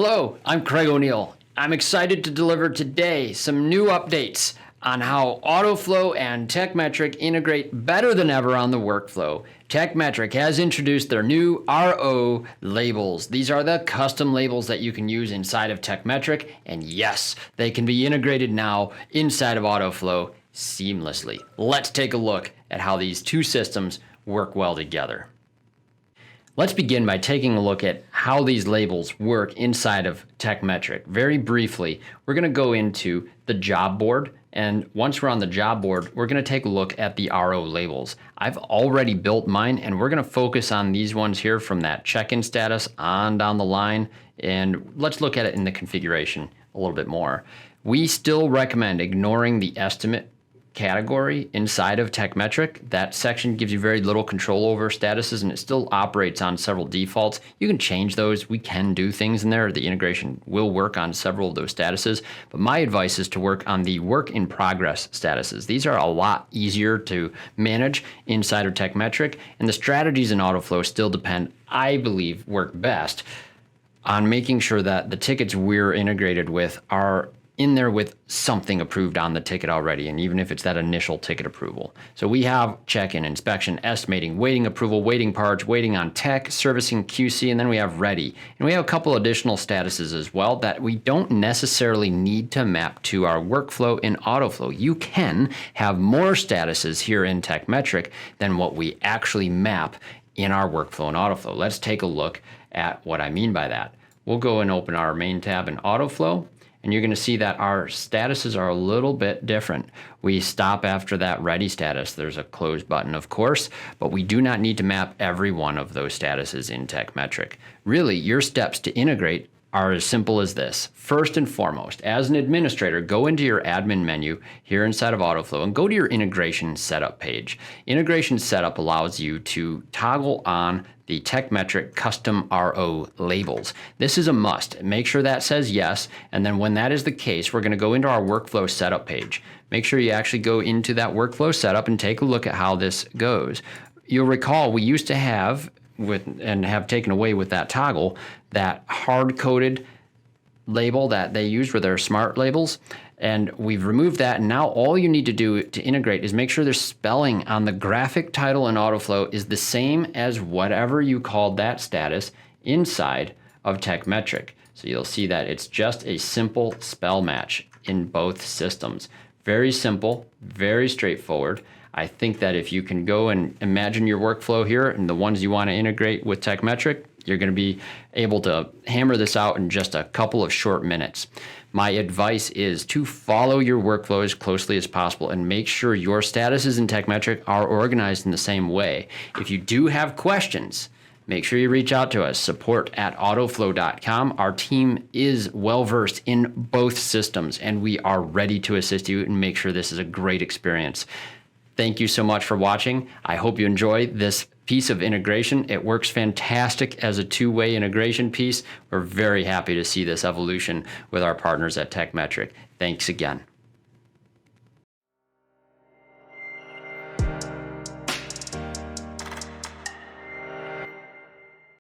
Hello, I'm Craig O'Neill. I'm excited to deliver today some new updates on how Autoflow and Tekmetric integrate better than ever on the workflow. Tekmetric has introduced their new RO labels. These are the custom labels that you can use inside of Tekmetric, and yes, they can be integrated now inside of Autoflow seamlessly. Let's take a look at how these two systems work well together. Let's begin by taking a look at how these labels work inside of Tekmetric. Very briefly, we're going to go into the job board, and once we're on the job board, we're going to take a look at the RO labels. I've already built mine, and we're going to focus on these ones here from that check-in status on down the line, and let's look at it in the configuration a little bit more. We still recommend ignoring the estimate category inside of Tekmetric. That section gives you very little control over statuses, and it still operates on several defaults. You can change those. We can do things in there. The integration will work on several of those statuses, but my advice is to work on the work in progress statuses. These are a lot easier to manage inside of Tekmetric, and the strategies in Autoflow still depend, I believe, work best on making sure that the tickets we're integrated with are in there with something approved on the ticket already, and even if it's that initial ticket approval. So we have check-in, inspection, estimating, waiting approval, waiting parts, waiting on tech, servicing QC, and then we have ready. And we have a couple additional statuses as well that we don't necessarily need to map to our workflow in Autoflow. You can have more statuses here in Tekmetric than what we actually map in our workflow in Autoflow. Let's take a look at what I mean by that. We'll go and open our main tab in Autoflow, and you're going to see that our statuses are a little bit different. We stop after that ready status. There's a close button, of course, but we do not need to map every one of those statuses in Tekmetric. Really, your steps to integrate are as simple as this. First and foremost, as an administrator, go into your admin menu here inside of Autoflow and go to your integration setup page. Integration setup allows you to toggle on the Tekmetric custom RO labels. This is a must. Make sure that says yes, and then when that is the case, we're going to go into our workflow setup page. Make sure you actually go into that workflow setup and take a look at how this goes. You'll recall we used to have and have taken away with that toggle, that hard-coded label that they use with their smart labels, and we've removed that, and now all you need to do to integrate is make sure their spelling on the graphic title in Autoflow is the same as whatever you called that status inside of Tekmetric. So you'll see that it's just a simple spell match in both systems. Very simple, very straightforward. I think that if you can go and imagine your workflow here and the ones you want to integrate with Tekmetric, you're going to be able to hammer this out in just a couple of short minutes. My advice is to follow your workflow as closely as possible and make sure your statuses in Tekmetric are organized in the same way. If you do have questions, make sure you reach out to us, support@autoflow.com. Our team is well-versed in both systems, and we are ready to assist you and make sure this is a great experience. Thank you so much for watching. I hope you enjoy this piece of integration. It works fantastic as a two-way integration piece. We're very happy to see this evolution with our partners at Tekmetric. Thanks again.